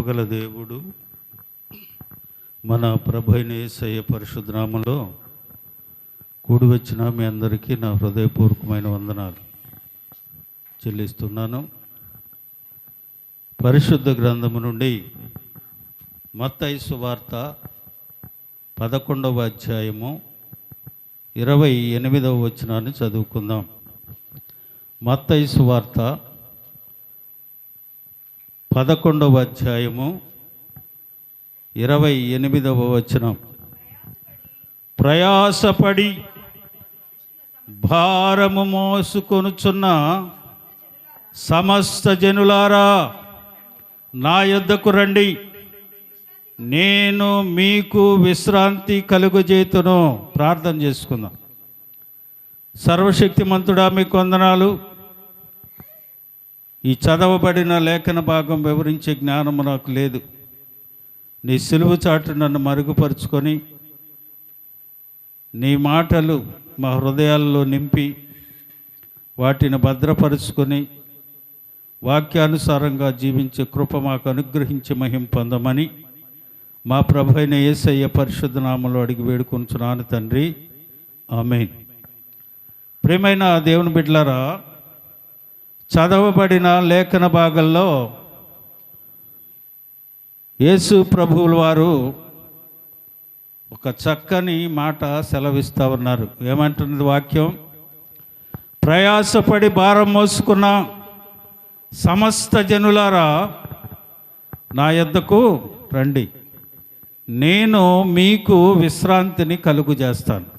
కృపగల దేవుడు మన ప్రభు అయిన యేసయ్య పరిశుద్ధ నామములో కూడి వచ్చిన మీ అందరికీ నా హృదయపూర్వకమైన వందనాలు చెల్లిస్తున్నాను. పరిశుద్ధ గ్రంథము నుండి మత్తయి సువార్త 11వ అధ్యాయము 28వ వచనాన్ని చదువుకుందాం. మత్తయి సువార్త 11వ అధ్యాయము 28వ వచనం. ప్రయాసపడి భారము మోసుకొనుచున్న సమస్త జనులారా నా యొద్దకు రండి, నేను మీకు విశ్రాంతి కలుగజేతును. ప్రార్థన చేసుకుందాం. సర్వశక్తిమంతుడా మీకు వందనాలు. ఈ చదవబడిన లేఖన భాగం వివరించే జ్ఞానము నాకు లేదు. నీ సిలువ చాటు నన్ను మరుగుపరుచుకొని నీ మాటలు మా హృదయాల్లో నింపి వాటిని భద్రపరుచుకొని వాక్యానుసారంగా జీవించే కృప మాకు అనుగ్రహించి మహిమ పొందమని మా ప్రభు అయిన యేసయ్య పరిశుద్ధ నామములో అడిగి వేడుకొనుచున్నాను తండ్రి, ఆమేన్. ప్రియమైన దేవుని బిడ్డలారా, చదవబడిన లేఖన భాగంలో యేసు ప్రభువుల వారు ఒక చక్కని మాట సెలవిస్తూ ఉన్నారు. ఏమంటున్నది వాక్యం? ప్రయాసపడి భారం మోసుకున్న సమస్త జనులారా నా యొద్దకు రండి, నేను మీకు విశ్రాంతిని కలుగు చేస్తాను.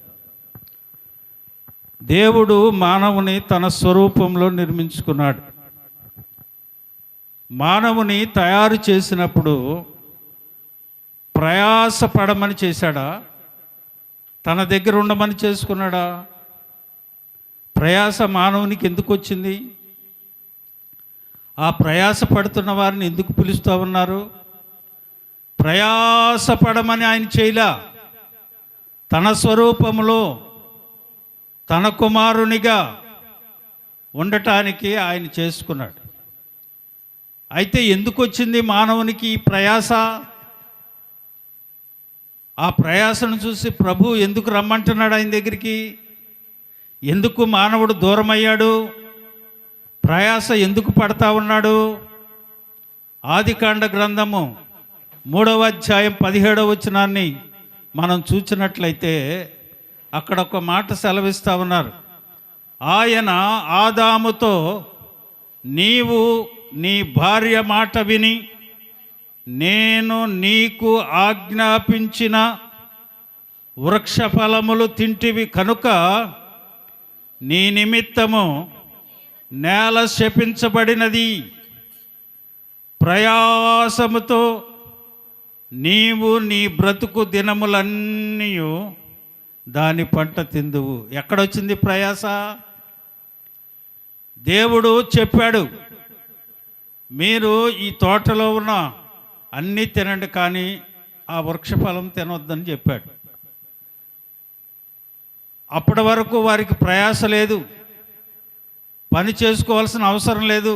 దేవుడు మానవుని తన స్వరూపంలో నిర్మించుకున్నాడు. మానవుని తయారు చేసినప్పుడు ప్రయాసపడమని చేశాడా? తన దగ్గర ఉండమని చేసుకున్నాడా? ప్రయాస మానవునికి ఎందుకు వచ్చింది? ఆ ప్రయాస పడుతున్న వారిని ఎందుకు పిలుస్తూ ఉన్నారు? ప్రయాసపడమని ఆయన చేయలా. తన స్వరూపములో తన కుమారునిగా ఉండటానికి ఆయన చేసుకున్నాడు. అయితే ఎందుకు వచ్చింది మానవునికి ఈ ప్రయాస? ఆ ప్రయాసను చూసి ప్రభు ఎందుకు రమ్మంటున్నాడు ఆయన దగ్గరికి? ఎందుకు మానవుడు దూరం అయ్యాడు? ప్రయాస ఎందుకు పడతా ఉన్నాడు? ఆదికాండ గ్రంథము 3వ అధ్యాయం 17వ వచనాన్ని మనం చూసినట్లయితే అక్కడ ఒక మాట సెలవిస్తూ ఉన్నారు. ఆయన ఆదాముతో, నీవు నీ భార్య మాట విని నేను నీకు ఆజ్ఞాపించిన వృక్ష ఫలములు తింటివి కనుక నీ నిమిత్తము నేల శపించబడినది. ప్రయాసముతో నీవు నీ బ్రతుకు దినములన్నీ దాని పంట తిందువు. ఎక్కడొచ్చింది ప్రయాస? దేవుడు చెప్పాడు, మీరు ఈ తోటలో ఉన్న అన్నీ తినండి, కానీ ఆ వృక్షఫలం తినొద్దని చెప్పాడు. అప్పటి వరకు వారికి ప్రయాస లేదు, పని చేసుకోవాల్సిన అవసరం లేదు,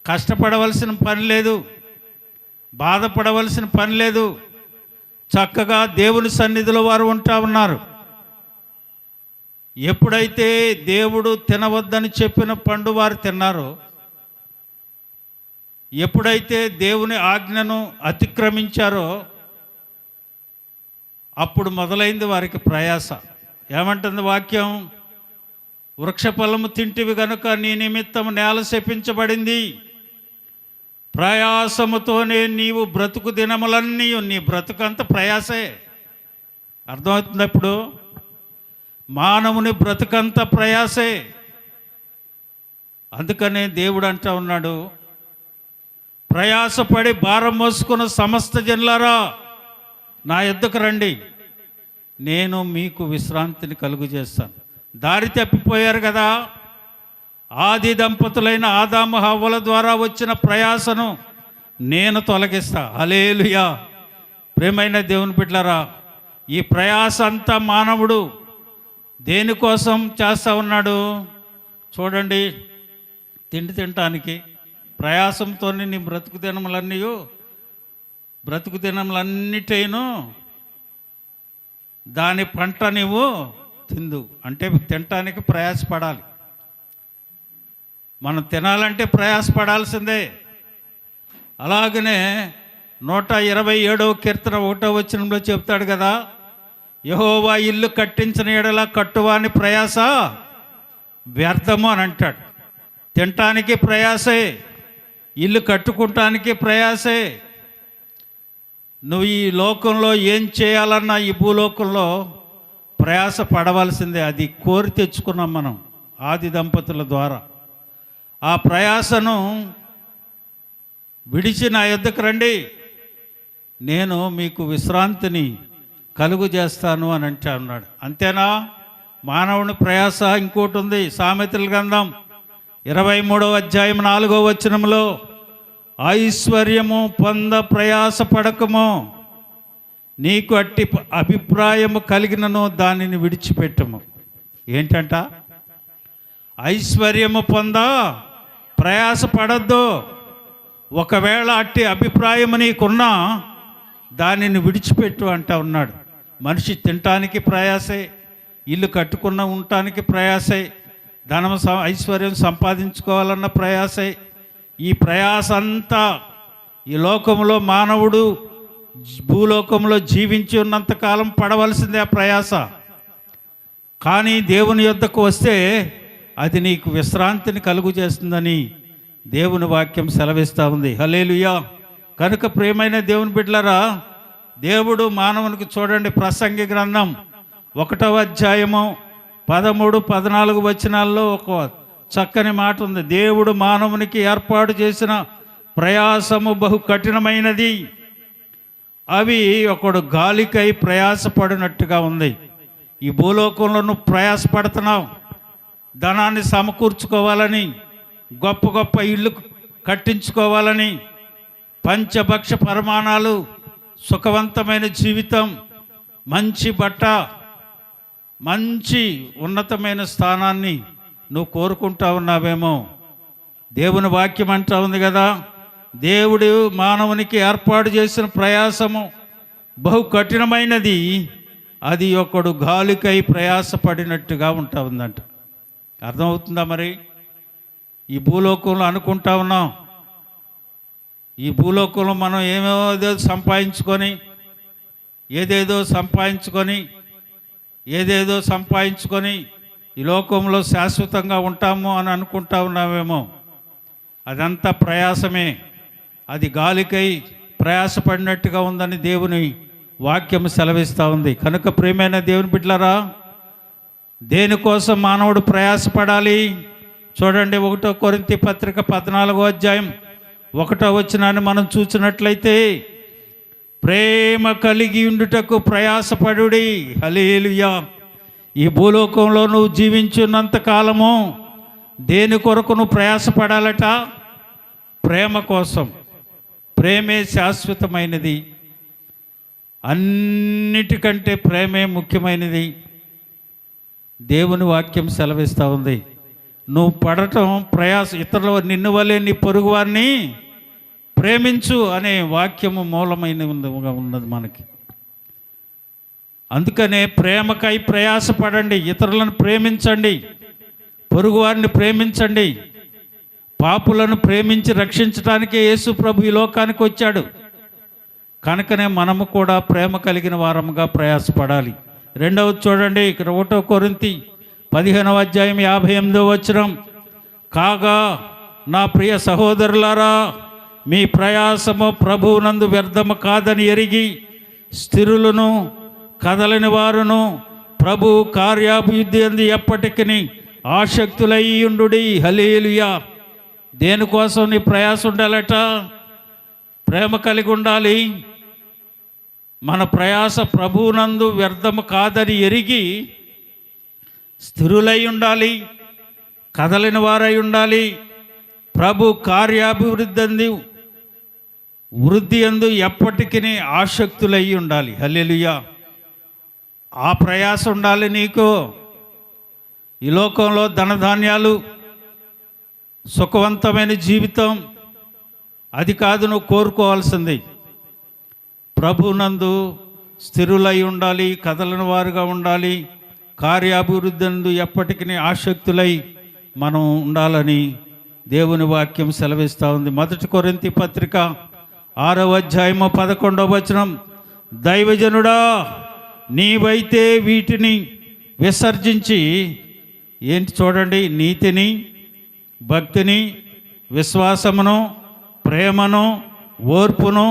కష్టపడవలసిన పని లేదు, బాధపడవలసిన పని లేదు. చక్కగా దేవుని సన్నిధిలో వారు ఉంటా ఉన్నారు. ఎప్పుడైతే దేవుడు తినవద్దని చెప్పిన పండు వారు తిన్నారో, ఎప్పుడైతే దేవుని ఆజ్ఞను అతిక్రమించారో అప్పుడు మొదలైంది వారికి ప్రయాస. ఏమంటుంది వాక్యం? వృక్షఫలము తింటివి కనుక నీ నిమిత్తం నేల శపించబడింది. ప్రయాసముతోనే నీవు బ్రతుకు దినములన్నీ, నీ బ్రతుకంత ప్రయాసే. అర్థమవుతుంది? ఇప్పుడు మానవుని బ్రతుకంత ప్రయాసే. అందుకనే దేవుడు అంటా ఉన్నాడు, ప్రయాసపడి భారం మోసుకున్న సమస్త జనులారా నా యొద్దకు రండి, నేను మీకు విశ్రాంతిని కలుగు చేస్తాను. దారి తప్పిపోయారు కదా. ఆది దంపతులైన ఆదాము హవ్వల ద్వారా వచ్చిన ప్రయాసను నేను తొలగిస్తా. హల్లెలూయా. ప్రియమైన దేవుని బిడ్డలారా, ఈ ప్రయాస అంతా మానవుడు దేనికోసం చేస్తూ ఉన్నాడు? చూడండి, తిండి తినటానికి ప్రయాసంతో నీ బ్రతుకు దినములన్నీ బ్రతుకు దినములన్నిటైను దాని పంట నీవు తిందు. అంటే తినటానికి ప్రయాసపడాలి. మనం తినాలంటే ప్రయాసపడాల్సిందే. అలాగనే 127వ కీర్తన 1వ వచనంలో చెప్తాడు కదా, యెహోవా ఇల్లు కట్టించిన ఎడల కట్టువాని ప్రయాస వ్యర్థము అని అంటాడు. తినటానికి ప్రయాసే, ఇల్లు కట్టుకుంటానికి ప్రయాసే. నువ్వు ఈ లోకంలో ఏం చేయాలన్నా ఈ భూలోకంలో ప్రయాస పడవలసిందే. అది కోరి తెచ్చుకున్నాం మనం ఆది దంపతుల ద్వారా. ఆ ప్రయాసను విడిచి నా యొద్దకు రండి, నేను మీకు విశ్రాంతిని కలుగు చేస్తాను అని అంటే అన్నాడు. అంతేనా? మానవుని ప్రయాస ఇంకోటి ఉంది. సామెతల గ్రంథం 23వ అధ్యాయం 4వ వచనంలో, ఐశ్వర్యము పొంద ప్రయాస పడకము, నీకు అట్టి అభిప్రాయము కలిగినను దానిని విడిచిపెట్టము. ఏంటంట? ఐశ్వర్యము పొంద ప్రయాస పడద్దు. ఒకవేళ అట్టి అభిప్రాయం నీకున్నా దానిని విడిచిపెట్టు అంటా ఉన్నాడు. మనిషి తినటానికి ప్రయాసే, ఇల్లు కట్టుకున్న ఉండటానికి ప్రయాసే, ధనం ఐశ్వర్యం సంపాదించుకోవాలన్న ప్రయాసే. ఈ ప్రయాస అంతా ఈ లోకంలో మానవుడు భూలోకంలో జీవించి ఉన్నంతకాలం పడవలసిందే ఆ ప్రయాస. కానీ దేవుని యొద్దకు వస్తే అది నీకు విశ్రాంతిని కలుగు చేస్తుందని దేవుని వాక్యం సెలవిస్తూ ఉంది. హల్లెలూయా. కనుక ప్రియమైన దేవుని బిడ్డలారా, దేవుడు మానవునికి చూడండి, ప్రసంగి గ్రంథం 1వ అధ్యాయము 13, 14 వచనాల్లో ఒక చక్కని మాట ఉంది. దేవుడు మానవునికి ఏర్పాటు చేసిన ప్రయాసము బహు కఠినమైనది, అవి ఒకడు గాలికై ప్రయాసపడినట్టుగా ఉంది. ఈ భూలోకంలో నువ్వు ప్రయాసపడుతున్నావు, ధనాన్ని సమకూర్చుకోవాలని, గొప్ప గొప్ప ఇళ్ళు కట్టించుకోవాలని, పంచభక్ష పరిమాణాలు, సుఖవంతమైన జీవితం, మంచి బట్ట, మంచి ఉన్నతమైన స్థానాన్ని నువ్వు కోరుకుంటా ఉన్నావేమో. దేవుని వాక్యం అంటా ఉంది కదా, దేవుడు మానవునికి ఏర్పాటు చేసిన ప్రయాసము బహు కఠినమైనది, అది ఒకడు గాలికై ప్రయాసపడినట్టుగా ఉంటా ఉందంట. అర్థమవుతుందా? మరి ఈ భూలోకంలో అనుకుంటా ఉన్నాం, ఈ భూలోకంలో మనం ఏదేదో సంపాదించుకొని ఈ లోకంలో శాశ్వతంగా ఉంటాము అని అనుకుంటా ఉన్నామేమో. అదంతా ప్రయాసమే, అది గాలికై ప్రయాసపడినట్టుగా ఉందని దేవుని వాక్యం సెలవిస్తూ ఉంది. కనుక ప్రియమైన దేవుని బిడ్డలారా, దేనికోసం మానవుడు ప్రయాసపడాలి? చూడండి, 1 కొరింథీ పత్రిక 14వ అధ్యాయం 1వ వచనాన్ని మనం చూసినట్లయితే, ప్రేమ కలిగి ఉండుటకు ప్రయాసపడుడి. హల్లెలూయా. ఈ భూలోకంలో నువ్వు జీవించున్నంత కాలము దేని కొరకు నువ్వు ప్రయాసపడాలట? ప్రేమ కోసం. ప్రేమే శాశ్వతమైనది, అన్నిటికంటే ప్రేమే ముఖ్యమైనది. దేవుని వాక్యం సెలవిస్తూ ఉంది. నువ్వు పడటం ప్రయాస, ఇతరుల నిన్ను వలె నీ పొరుగు వారిని ప్రేమించు అనే వాక్యము మూలమైనదిగా ఉన్నది మనకి. అందుకనే ప్రేమకై ప్రయాసపడండి, ఇతరులను ప్రేమించండి, పొరుగువారిని ప్రేమించండి. పాపులను ప్రేమించి రక్షించడానికే యేసు ప్రభు ఈ లోకానికి వచ్చాడు. కనుకనే మనము కూడా ప్రేమ కలిగిన వారముగా ప్రయాసపడాలి. రెండవది చూడండి, ఇక్కడ 1 కొరింథీ 15వ అధ్యాయం 58వ వచనం, కాగా నా ప్రియ సహోదరులారా, మీ ప్రయాసము ప్రభువునందు వ్యర్థము కాదని ఎరిగి స్థిరులను కదలని వారును ప్రభు కార్యాభివృద్ధి అంది ఎప్పటికీ ఆసక్తులయ్యుండుడి. హల్లెలూయా. దేనికోసం నీ ప్రయాస ఉండాలట? ప్రేమ కలిగి ఉండాలి. మన ప్రయాస ప్రభువునందు వ్యర్థము కాదని ఎరిగి స్థిరులై ఉండాలి, కదలిన వారై ఉండాలి, ప్రభు కార్యాభివృద్ధి అంది వృద్ధి అందు ఎప్పటికీ ఆసక్తులై ఉండాలి. హల్లెలూయా. ఆ ప్రయాస ఉండాలి నీకు. ఈ లోకంలో ధనధాన్యాలు, సుఖవంతమైన జీవితం, అది కాదు నువ్వు కోరుకోవాల్సింది. ప్రభునందు స్థిరులై ఉండాలి, కదలని వారుగా ఉండాలి, కార్యాభివృద్ధి నందు ఎప్పటికీ ఆసక్తులై మనం ఉండాలని దేవుని వాక్యం సెలవిస్తూ ఉంది. 1 కొరింథీ పత్రిక 6వ అధ్యాయము 11వ వచనం, దైవజనుడా నీవైతే వీటిని విసర్జించి, ఏంటి చూడండి, నీతిని, భక్తిని, విశ్వాసమును, ప్రేమను, ఓర్పును,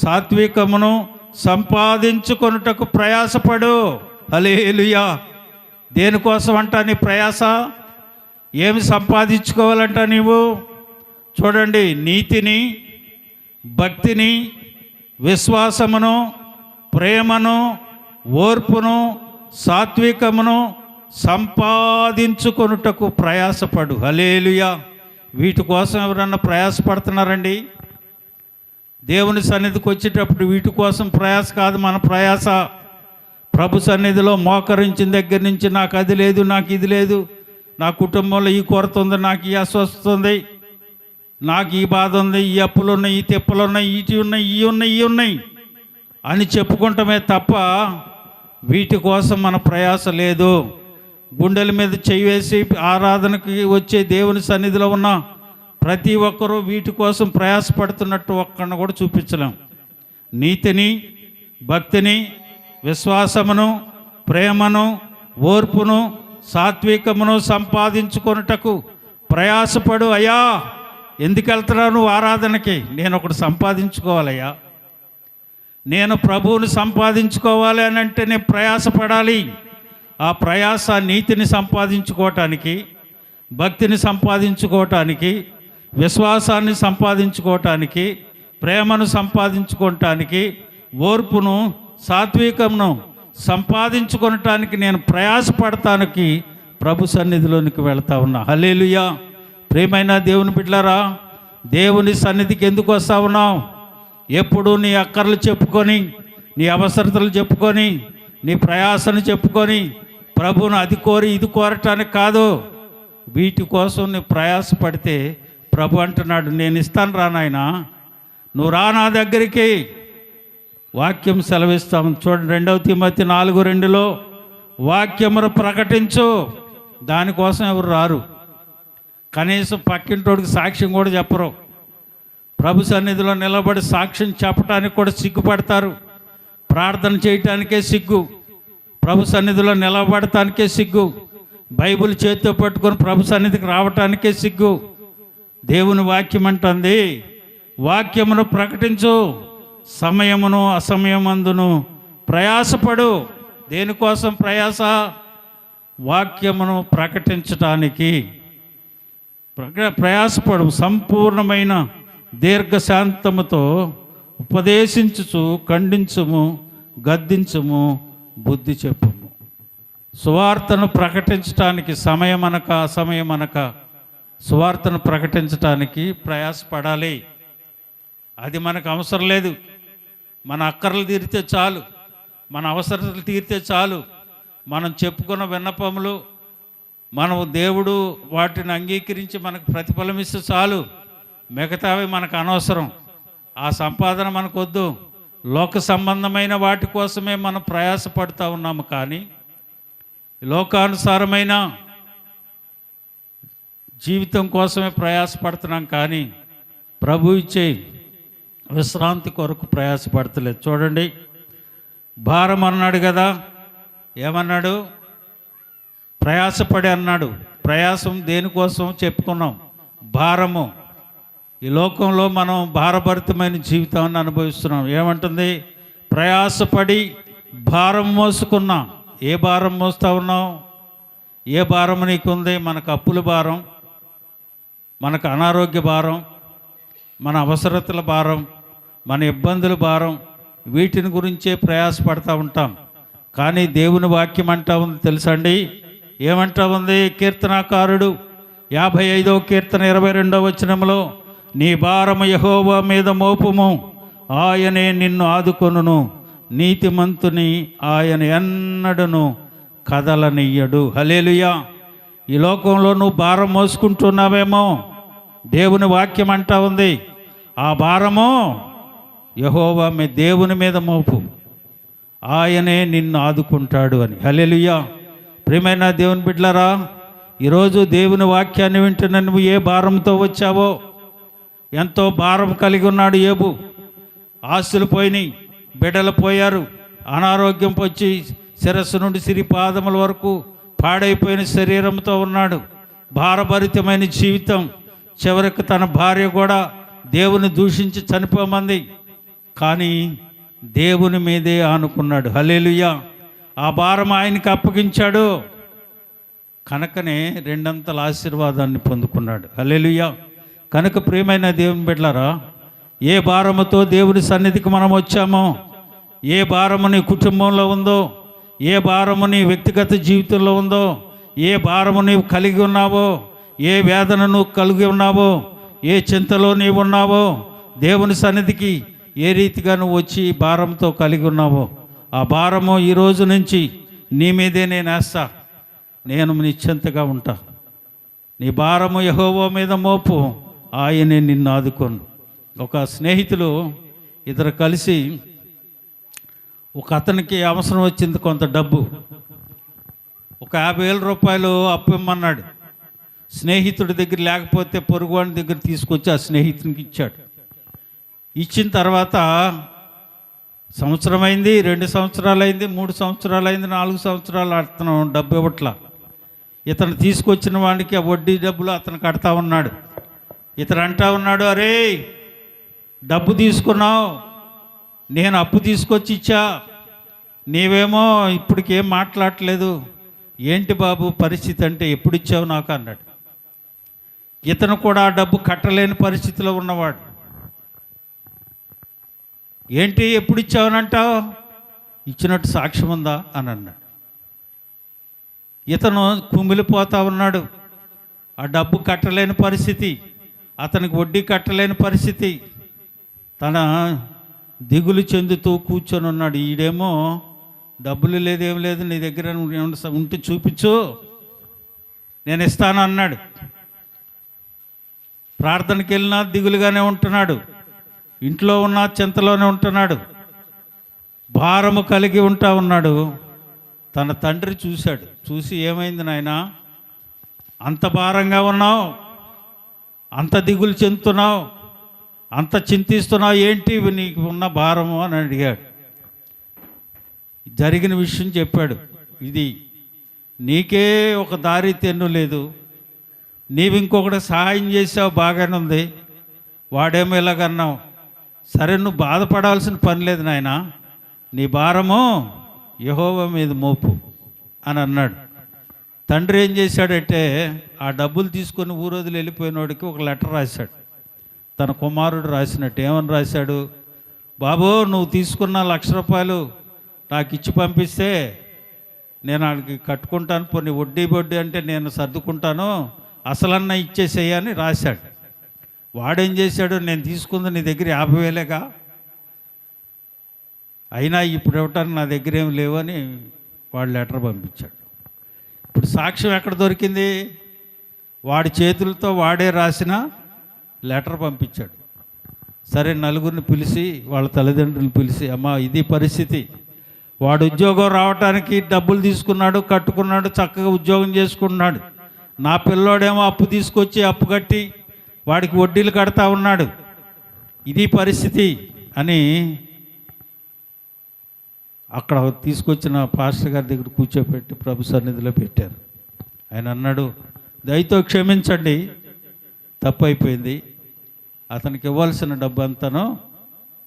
సాత్వికమును సంపాదించుకొనుటకు ప్రయాసపడు. హల్లెలూయా. దేనికోసం అంట నీ ప్రయాస? ఏమి సంపాదించుకోవాలంట నీవు? చూడండి, నీతిని, భక్తిని, విశ్వాసమును, ప్రేమను, ఓర్పును, సాత్వికమును సంపాదించుకొనుటకు ప్రయాసపడు. హల్లెలూయా. వీటి కోసం ఎవరన్నా ప్రయాసపడుతున్నారండి? దేవుని సన్నిధికి వచ్చేటప్పుడు వీటి కోసం ప్రయాస కాదు మన ప్రయాస. ప్రభు సన్నిధిలో మోకరించిన దగ్గర నుంచి నాకు అది లేదు, నాకు ఇది లేదు, నా కుటుంబంలో ఈ కొరత ఉంది, నాకు ఈ అస్వస్థత ఉంది, నాకు ఈ బాధ ఉంది, ఈ అప్పులు ఉన్నాయి, ఈ తెప్పులు ఉన్నాయి, ఇవి ఉన్నాయి, ఇవి ఉన్నాయి, ఇవి ఉన్నాయి అని చెప్పుకుంటామే తప్ప వీటి కోసం మన ప్రయాస లేదు. గుండెల మీద చెయ్యి వేసి ఆరాధనకి వచ్చే దేవుని సన్నిధిలో ఉన్న ప్రతి ఒక్కరూ వీటి కోసం ప్రయాసపడుతున్నట్టు ఒక్కడిని కూడా చూపించలేం. నీతిని, భక్తిని, విశ్వాసమును, ప్రేమను, ఓర్పును, సాత్వికమును సంపాదించుకొనుటకు ప్రయాసపడు. అయ్యా, ఎందుకు వెళ్తున్నావు నువ్వు ఆరాధనకి? నేను ఒకటి సంపాదించుకోవాలయ్యా, నేను ప్రభువుని సంపాదించుకోవాలి అని అంటే నేను ప్రయాసపడాలి. ఆ ప్రయాస నీతిని సంపాదించుకోవటానికి, భక్తిని సంపాదించుకోవటానికి, విశ్వాసాన్ని సంపాదించుకోవటానికి, ప్రేమను సంపాదించుకోవటానికి, ఓర్పును, సాత్వికమును సంపాదించుకోవటానికి నేను ప్రయాసపడటానికి ప్రభు సన్నిధిలోనికి వెళ్తా ఉన్నా. హల్లెలూయా. ప్రియమైన దేవుని బిడ్డలారా, దేవుని సన్నిధికి ఎందుకు వస్తా ఉన్నావు? ఎప్పుడు నీ అక్కర్లు చెప్పుకొని, నీ అవసరతలు చెప్పుకొని, నీ ప్రయాసను చెప్పుకొని ప్రభువును అది కోరి ఇది కోరటానికి కాదు. వీటి కోసం నువ్వు ప్రయాసపడితే ప్రభు అంటున్నాడు, నేను ఇస్తాను రా నాయనా, నువ్వు రా నా దగ్గరికి. వాక్యం సెలవిస్తాము. చూడండి, 2వ తిమోతి 4:2 వాక్యమును ప్రకటించు. దానికోసం ఎవరు రారు. కనీసం పక్కింటోడికి సాక్ష్యం కూడా చెప్పరు. ప్రభు సన్నిధిలో నిలబడి సాక్ష్యం చెప్పడానికి కూడా సిగ్గుపడతారు. ప్రార్థన చేయటానికే సిగ్గు, ప్రభు సన్నిధిలో నిలబడటానికే సిగ్గు, బైబిల్ చేతితో పట్టుకొని ప్రభు సన్నిధికి రావటానికే సిగ్గు. దేవుని వాక్యం అంటుంది, వాక్యమును ప్రకటించు, సమయమును అసమయమందును ప్రయాసపడు. దేనికోసం ప్రయాస? వాక్యమును ప్రకటించటానికి ప్రయాసపడు. సంపూర్ణమైన దీర్ఘశాంతముతో ఉపదేశించుచు ఖండించుము, గద్దించుము, బుద్ధి చెప్పుము. సువార్తను ప్రకటించటానికి సమయమనక అసమయమనక సువార్తను ప్రకటించటానికి ప్రయాసపడాలి. అది మనకు అవసరం లేదు. మన అక్కర్లు తీరితే చాలు, మన అవసరాలు తీరితే చాలు. మనం చెప్పుకున్న విన్నపములు మనం దేవుడు వాటిని అంగీకరించి మనకు ప్రతిఫలం ఇస్తే చాలు. మిగతావి మనకు అనవసరం. ఆ సంపాదన మనకొద్దు. లోక సంబంధమైన వాటి కోసమే మనం ప్రయాసపడుతూ ఉన్నాము. కానీ లోకానుసారమైన జీవితం కోసమే ప్రయాసపడుతున్నాం. కానీ ప్రభు ఇచ్చే విశ్రాంతి కొరకు ప్రయాసపడతలేదు. చూడండి, భారం అన్నాడు కదా, ఏమన్నాడు? ప్రయాసపడి అన్నాడు. ప్రయాసం దేనికోసం చెప్పుకున్నాం? భారము. ఈ లోకంలో మనం భారభరితమైన జీవితాన్ని అనుభవిస్తున్నాం. ఏమంటుంది? ప్రయాసపడి భారం మోసుకున్నాం. ఏ భారం మోస్తూ ఉన్నాం? ఏ భారం నీకుంది? మనకు అప్పుల భారం, మనకు అనారోగ్య భారం, మన అవసరతల భారం, మన ఇబ్బందుల భారం, వీటిని గురించే ప్రయాసపడతా ఉంటాం. కానీ దేవుని వాక్యం అంటా ఉంది తెలుసండి, ఏమంటా ఉంది? కీర్తనాకారుడు 55వ కీర్తన 22వ వచనంలో, నీ భారము యెహోవా మీద మోపుము, ఆయనే నిన్ను ఆదుకొనును, నీతిమంతుని ఆయన ఎన్నడను కదలనియ్యడు. హల్లెలూయా. ఈ లోకంలో నువ్వు భారం మోసుకుంటున్నావేమో, దేవుని వాక్యం అంటా ఉంది, ఆ భారము యెహోవా మీ దేవుని మీద మోపు, ఆయనే నిన్ను ఆదుకుంటాడు అని. హల్లెలూయా. ప్రియమైన దేవుని బిడ్డలారా, ఈరోజు దేవుని వాక్యాన్ని వింటున్న నువ్వు ఏ భారంతో వచ్చావో, ఎంతో భారం కలిగి ఉన్నాడు యోబు. ఆస్తులు పోయినాయి, బిడ్డలు పోయారు, అనారోగ్యం వచ్చి శిరస్సు నుండి సిరిపాదముల వరకు పాడైపోయిన శరీరంతో ఉన్నాడు. భారభరితమైన జీవితం. చివరికి తన భార్య కూడా దేవుని దూషించి చనిపోమంది, కానీ దేవుని మీదే ఆనుకున్నాడు. హల్లెలూయా. ఆ భారం ఆయనకి అప్పగించాడు, కనుకనే రెండంతల ఆశీర్వాదాన్ని పొందుకున్నాడు. హల్లెలూయా. కనుక ప్రియమైన దేవుని బిడ్డలారా, ఏ భారముతో దేవుని సన్నిధికి మనం వచ్చామో, ఏ భారము నీ కుటుంబంలో ఉందో, ఏ భారము నీ వ్యక్తిగత జీవితంలో ఉందో, ఏ భారము నీవు కలిగి ఉన్నావో, ఏ వేదన నువ్వు కలిగి ఉన్నావో, ఏ చింతలో నీవు ఉన్నావో, దేవుని సన్నిధికి ఏ రీతిగా నువ్వు వచ్చి భారంతో కలిగి ఉన్నావో, ఆ భారము ఈ రోజు నుంచి నీ మీదే నేను వేస్తా. నేను నిశ్చింతగా ఉంటా. నీ భారము యెహోవా మీద మోపు, ఆయనే నిన్ను ఆదుకోను. ఒక స్నేహితులు ఇద్దరు కలిసి ఒక అతనికి అవసరం వచ్చింది, కొంత డబ్బు, ఒక 50,000 రూపాయలు అప్పు ఇమ్మన్నాడు. స్నేహితుడి దగ్గర లేకపోతే పొరుగువాడి దగ్గర తీసుకొచ్చి ఆ స్నేహితునికి ఇచ్చాడు. ఇచ్చిన తర్వాత సంవత్సరం అయింది, 2 సంవత్సరాలు అయింది, 3 సంవత్సరాలు అయింది, 4 సంవత్సరాలు అతను డబ్బు ఇవ్వట్లా. ఇతను తీసుకొచ్చిన వాడికి ఆ వడ్డీ డబ్బులు అతను కడతా ఉన్నాడు. ఇతను అంటా ఉన్నాడు, అరే డబ్బు తీసుకున్నావు, నేను అప్పు తీసుకొచ్చి ఇచ్చా, నీవేమో ఇప్పటికేం మాట్లాడట్లేదు, ఏంటి బాబు పరిస్థితి అంటే, ఎప్పుడు ఇచ్చావు నాకు అన్నాడు. ఇతను కూడా ఆ డబ్బు కట్టలేని పరిస్థితిలో ఉన్నవాడు. ఏంటి ఎప్పుడు ఇచ్చావనంటావు, ఇచ్చినట్టు సాక్ష్యం ఉందా అని అన్నాడు. ఇతను కుమిలిపోతా ఉన్నాడు. ఆ డబ్బు కట్టలేని పరిస్థితి, అతనికి వడ్డీ కట్టలేని పరిస్థితి, తన దిగులు చెందుతూ కూర్చొని ఉన్నాడు. ఈడేమో డబ్బులు లేదేం లేదు, నీ దగ్గర ఉంటే చూపించు, నేను ఇస్తాను అన్నాడు. ప్రార్థనకి వెళ్ళినా దిగులుగానే ఉంటున్నాడు, ఇంట్లో ఉన్న చింతలోనే ఉంటున్నాడు, భారము కలిగి ఉంటా ఉన్నాడు. తన తండ్రి చూశాడు, చూసి ఏమైంది నాయనా, అంత భారంగా ఉన్నావు, అంత దిగులు చెందుతున్నావు, అంత చింతిస్తున్నావు, ఏంటి నీకు ఉన్న భారము అని అడిగాడు. జరిగిన విషయం చెప్పాడు. ఇది నీకే ఒక దారి తెన్ను లేదు, నీవు ఇంకొకటి సహాయం చేసావు, బాగానే ఉంది, వాడేమో ఇలాగన్నావు. సరే నువ్వు బాధపడాల్సిన పని లేదు నాయనా, నీ భారము యెహోవా మీద మోపు అని అన్నాడు. తండ్రి ఏం చేశాడంటే, ఆ డబ్బులు తీసుకొని ఊరోజులు వెళ్ళిపోయినోడికి ఒక లెటర్ రాశాడు. తన కుమారుడు రాసినట్టు ఏమని రాశాడు, బాబు నువ్వు తీసుకున్న 1,00,000 రూపాయలు నాకు ఇచ్చి పంపిస్తే నేను వాడికి కట్టుకుంటాను, పోనీ వడ్డీ అంటే నేను సర్దుకుంటాను, అసలన్నా ఇచ్చేసేయని రాశాడు. వాడేం చేశాడు, నేను తీసుకుంది నీ దగ్గర 50,000గా, అయినా ఇప్పుడు ఇవ్వటానికి నా దగ్గర ఏమి లేవని వాడు లెటర్ పంపించాడు. ఇప్పుడు సాక్ష్యం ఎక్కడ దొరికింది, వాడి చేతులతో వాడే రాసిన లెటర్ పంపించాడు. సరే నలుగురిని పిలిచి, వాళ్ళ తల్లిదండ్రులు పిలిచి, అమ్మా ఇది పరిస్థితి, వాడు ఉద్యోగం రావడానికి డబ్బులు తీసుకున్నాడు, కట్టుకున్నాడు, చక్కగా ఉద్యోగం చేసుకున్నాడు, నా పిల్లోడేమో అప్పు తీసుకొచ్చి అప్పు కట్టి వాడికి వడ్డీలు కడతా ఉన్నాడు, ఇది పరిస్థితి అని అక్కడ తీసుకొచ్చిన పాస్టర్ గారి దగ్గర కూర్చోబెట్టి ప్రభు సన్నిధిలో పెట్టారు. ఆయన అన్నాడు, దయతో క్షమించండి, తప్పు అయిపోయింది, అతనికి ఇవ్వాల్సిన డబ్బు అంతనో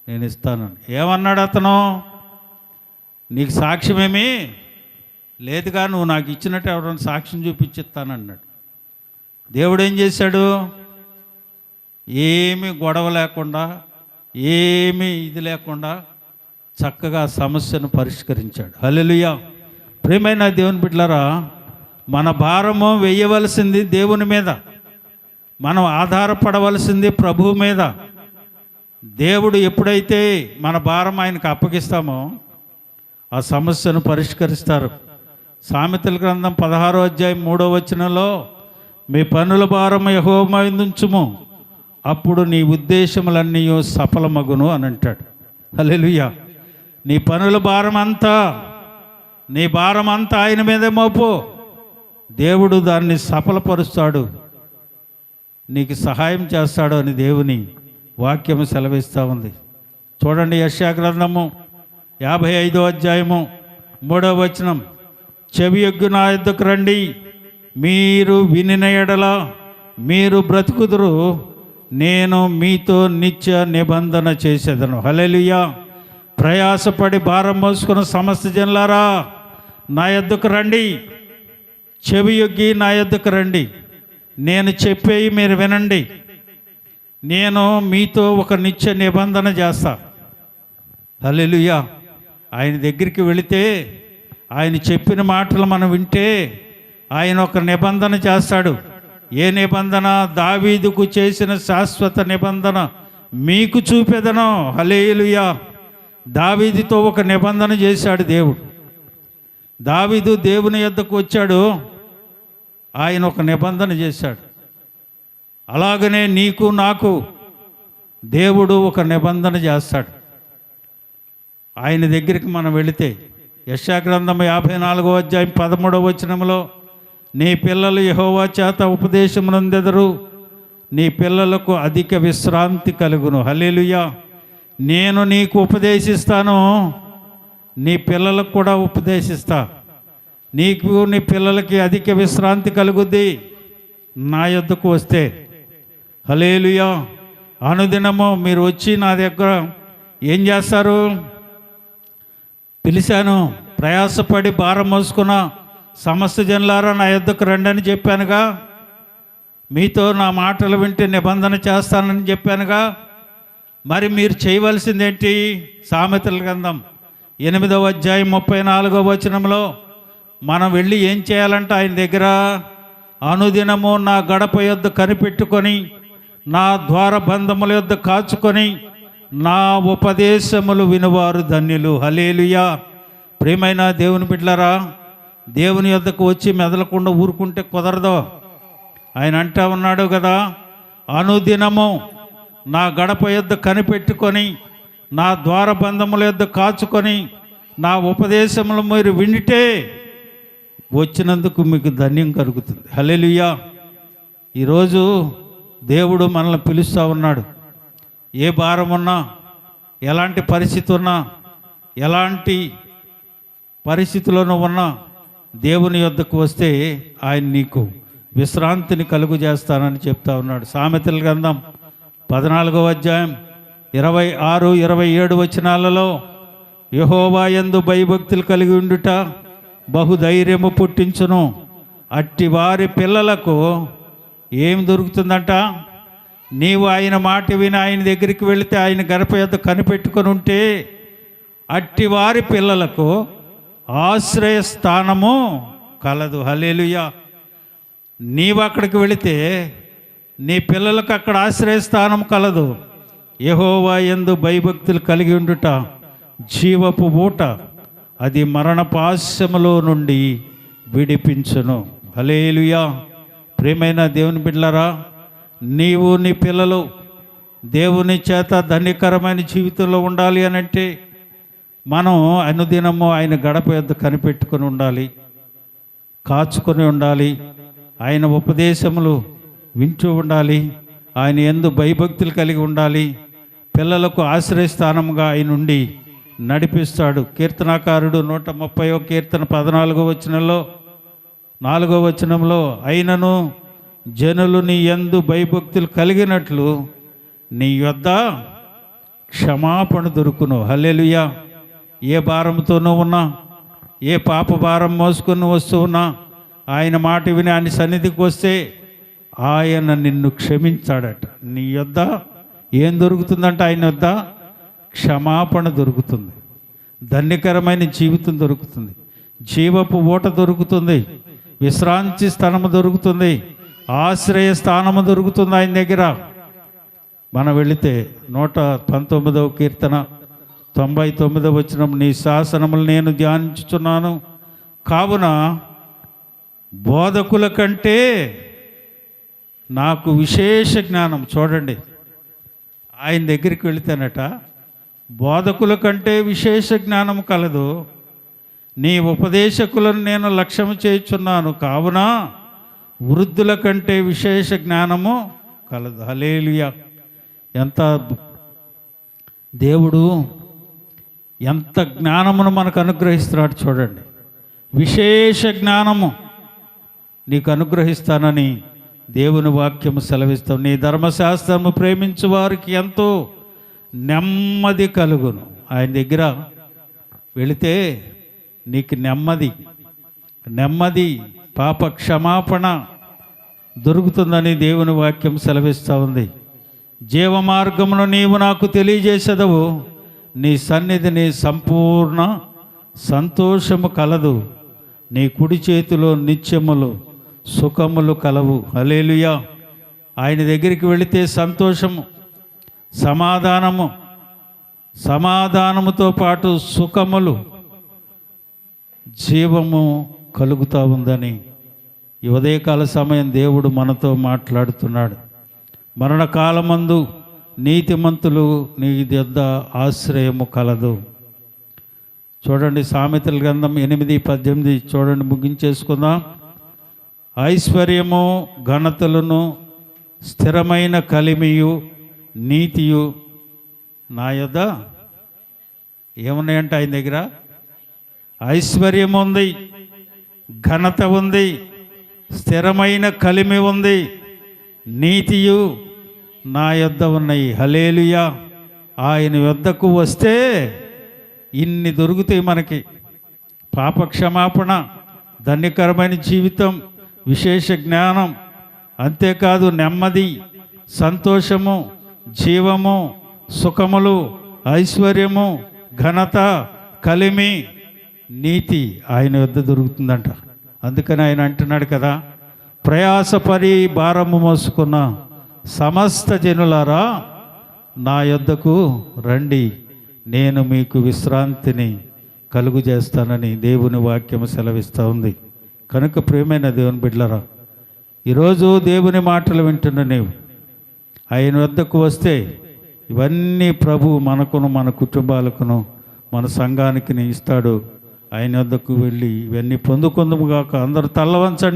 నేను ఇస్తాను. ఏమన్నాడు అతను, నీకు సాక్ష్యమేమీ లేదుగా, నువ్వు నాకు ఇచ్చినట్టు ఎవరైనా సాక్ష్యం చూపించిస్తానన్నాడు. దేవుడు ఏం చేశాడు, ఏమీ గొడవ లేకుండా, ఏమీ ఇది లేకుండా చక్కగా సమస్యను పరిష్కరించాడు. హల్లెలూయా. ప్రియమైన దేవుని బిడ్డలారా, మన భారము వేయవలసింది దేవుని మీద, మనం ఆధారపడవలసింది ప్రభువు మీద. దేవుడు ఎప్పుడైతే మన భారం ఆయనకు అప్పగిస్తామో ఆ సమస్యను పరిష్కరిస్తారు. సామెతల గ్రంథం 16వ అధ్యాయం 3వ వచనంలో, మీ పనుల భారం యెహోవా మీద ఉంచుము, అప్పుడు నీ ఉద్దేశములన్నీ సఫలమగును అని అంటాడు. హల్లెలూయా. నీ పనుల భారం అంతా, నీ భారం అంతా ఆయన మీదే మోపు. దేవుడు దాన్ని సఫలపరుస్తాడు, నీకు సహాయం చేస్తాడు అని దేవుని వాక్యం సెలవిస్తూ ఉంది. చూడండి, యెషయా గ్రంథము 55వ అధ్యాయము 3వ వచనం. చెవియొగ్గు నా యొద్దకు రండి, మీరు వినిన ఎడల మీరు బ్రతుకుదురు, నేను మీతో నిత్య నిబంధన చేసేదను. హల్లెలూయా. ప్రయాసపడి భారం మోసుకున్న సమస్త జనులారా నా యొద్దకు రండి, చెవియొగ్గి నా యొద్దకు రండి, నేను చెప్పేవి మీరు వినండి, నేను మీతో ఒక నిత్య నిబంధన చేస్తా. హల్లెలూయా. ఆయన దగ్గరికి వెళితే, ఆయన చెప్పిన మాటలు మనం వింటే ఆయన ఒక నిబంధన చేస్తాడు. ఏ నిబంధన? దావీదుకు చేసిన శాశ్వత నిబంధన మీకు చూపెదను. హల్లెలూయా. దావీదుతో ఒక నిబంధన చేశాడు దేవుడు. దావీదు దేవుని యొద్దకు వచ్చాడు, ఆయన ఒక నిబంధన చేశాడు. అలాగనే నీకు నాకు దేవుడు ఒక నిబంధన చేస్తాడు. ఆయన దగ్గరికి మనం వెళితే, యెషయా గ్రంథం 54వ అధ్యాయం 13వ వచనంలో, నీ పిల్లలు యెహోవా చేత ఉపదేశం నొందెదరు, నీ పిల్లలకు అధిక విశ్రాంతి కలుగును. హల్లెలూయా. నేను నీకు ఉపదేశిస్తాను, నీ పిల్లలకు కూడా ఉపదేశిస్తా. నీకు నీ పిల్లలకి అధిక విశ్రాంతి కలుగుద్ది నా యొద్దకు వస్తే. హల్లెలూయా. అనుదినము మీరు వచ్చి నా దగ్గర ఏం చేస్తారు? పిలిచాను, ప్రయాసపడి భారం మోసుకున్న సమస్త జనులారా నా యొద్దకు రండి అని చెప్పానుగా. మీతో నా మాటలు వింటే నిబంధన చేస్తానని చెప్పానుగా. మరి మీరు చేయవలసిందేంటి? సామెతల గ్రంథం 8వ అధ్యాయం 34వ వచనంలో మనం వెళ్ళి ఏం చేయాలంటే, ఆయన దగ్గర అనుదినము నా గడప యొద్ద కనిపెట్టుకొని, నా ద్వారబంధముల యొద్ద కాచుకొని, నా ఉపదేశములు వినువారు ధన్యులు. హల్లెలూయా. ప్రియమైన దేవుని బిడ్డలారా, దేవుని యొద్దకు వచ్చి మెదలకుండా ఊరుకుంటే కుదరదు. ఆయన అంటా ఉన్నాడు కదా, అనుదినము నా గడప యొద్ద కనిపెట్టుకొని, నా ద్వారబంధముల యొద్ద కాచుకొని, నా ఉపదేశములు మీరు వింటే వచ్చినందుకు మీకు ధన్యం కలుగుతుంది. హల్లెలూయా. ఈరోజు దేవుడు మనల్ని పిలుస్తూ ఉన్నాడు. ఏ భారం ఉన్నా, ఎలాంటి పరిస్థితి ఉన్నా, ఎలాంటి పరిస్థితుల్లోనూ ఉన్నా దేవుని యొద్దకు వస్తే ఆయన నీకు విశ్రాంతిని కలుగు చేస్తానని చెప్తా ఉన్నాడు. సామెతల గ్రంథం 14వ అధ్యాయం 26, 27 వచనాలలో, యెహోవా యందు భయభక్తులు కలిగి ఉండుట బహుధైర్యము పుట్టించును, అట్టి వారి పిల్లలకు ఏం దొరుకుతుందంట? నీవు ఆయన మాట విని ఆయన దగ్గరికి వెళితే, ఆయన గడప యొద్ద కనిపెట్టుకొని ఉంటే, అట్టి వారి పిల్లలకు ఆశ్రయస్థానము కలదు. హల్లెలూయా. నీవు అక్కడికి వెళితే నీ పిల్లలకు అక్కడ ఆశ్రయస్థానం కలదు. యెహోవా యందు భయభక్తులు కలిగి ఉండుట జీవపు ఊట, అది మరణపాశములో నుండి విడిపించును. హల్లెలూయా. ప్రియమైన దేవుని బిడ్డలారా, నీవు నీ పిల్లలు దేవుని చేత ధన్యకరమైన జీవితంలో ఉండాలి అని అంటే, మనం అనుదినము ఆయన గడప యొద్ద కనిపెట్టుకొని ఉండాలి, కాచుకొని ఉండాలి, ఆయన ఉపదేశములు వింటూ ఉండాలి, ఆయన యందు భయభక్తులు కలిగి ఉండాలి. పిల్లలకు ఆశ్రయస్థానముగా ఆయన ఉండి నడిపిస్తాడు. కీర్తనాకారుడు 130వ కీర్తన 14వ వచనంలో 4వ వచనంలో, అయినను జనులు నీ యందు భయభక్తులు కలిగినట్లు నీ యొద్ద క్షమాపణ దొరుకును. హల్లెలూయా. ఏ భారంతోనూ ఉన్నా, ఏ పాప భారం మోసుకొని వస్తూ ఉన్నా, ఆయన మాట విని ఆయన సన్నిధికి వస్తే ఆయన నిన్ను క్షమించాడట. నీ యొద్ద ఏం దొరుకుతుందంటే, ఆయన యొద్ద క్షమాపణ దొరుకుతుంది, ధన్యకరమైన జీవితం దొరుకుతుంది, జీవపు ఊట దొరుకుతుంది, విశ్రాంతి స్థానము దొరుకుతుంది, ఆశ్రయ స్థానము దొరుకుతుంది ఆయన దగ్గర. మనం వెళితే 119వ కీర్తన 99వ వచనం, నీ శాసనములు నేను ధ్యానించుచున్నాను, కావున బోధకుల కంటే నాకు విశేష జ్ఞానం. చూడండి, ఆయన దగ్గరికి వెళితేనట బోధకుల కంటే విశేష జ్ఞానం కలదు. నీ ఉపదేశకులను నేను లక్ష్యం చేయుచున్నాను. కావున వృద్ధుల కంటే విశేష జ్ఞానము కలదు. హల్లెలూయా. ఎంత దేవుడు ఎంత జ్ఞానమును మనకు అనుగ్రహిస్తున్నాడు చూడండి. విశేష జ్ఞానము నీకు అనుగ్రహిస్తానని దేవుని వాక్యము సెలవిస్తాం. నీ ధర్మశాస్త్రము ప్రేమించు వారికి ఎంతో నెమ్మది కలుగును. ఆయన దగ్గర వెళితే నీకు నెమ్మది పాప క్షమాపణ దొరుకుతుందని దేవుని వాక్యం సెలవిస్తూ ఉంది. జీవమార్గమును నీవు నాకు తెలియజేసేదవు. నీ సన్నిధిని సంపూర్ణ సంతోషము కలదు. నీ కుడి చేతిలో నిత్యములు సుఖములు కలవు. హల్లెలూయా. ఆయన దగ్గరికి వెళితే సంతోషము, సమాధానముతో పాటు సుఖములు, జీవము కలుగుతూ ఉందని ఈ ఉదయకాల సమయం దేవుడు మనతో మాట్లాడుతున్నాడు. మరణకాలమందు నీతిమంతులు నీ యొద్ద ఆశ్రయము కలదు. చూడండి, సామెతల గ్రంథం 8:18 చూడండి, ముగించేసుకుందాం. ఐశ్వర్యము ఘనతలను స్థిరమైన కలిమియు నీతియు నా యొద్ద ఏమున్నాయంటే ఆయన దగ్గర ఐశ్వర్యం ఉంది, ఘనత ఉంది, స్థిరమైన కలిమి ఉంది, నీతియు నా యొద్ద ఉన్నాయి. హల్లెలూయా. ఆయన యొద్దకు వస్తే ఇన్ని దొరుకుతాయి మనకి. పాపక్షమాపణ, ధన్యకరమైన జీవితం, విశేష జ్ఞానం, అంతేకాదు నెమ్మది, సంతోషము, జీవము, సుఖములు, ఐశ్వర్యము, ఘనత, కలిమి, నీతి ఆయన వద్ద దొరుకుతుందంట. అందుకని ఆయన అంటున్నాడు కదా, ప్రయాసపరి భారము మోసుకున్న సమస్త జనులారా నా యొద్దకు రండి, నేను మీకు విశ్రాంతిని కలుగు చేస్తానని దేవుని వాక్యము సెలవిస్తూ ఉంది. కనుక ప్రియమైన దేవుని బిడ్డలారా, ఈరోజు దేవుని మాటలు వింటున్న నీవు ఆయన వద్దకు వస్తే ఇవన్నీ ప్రభు మనకును, మన కుటుంబాలకును, మన సంఘానికి ఇస్తాడు. ఆయన వద్దకు వెళ్ళి ఇవన్నీ పొందుకుందుముగాక. అందరూ తల్ల వంచండి.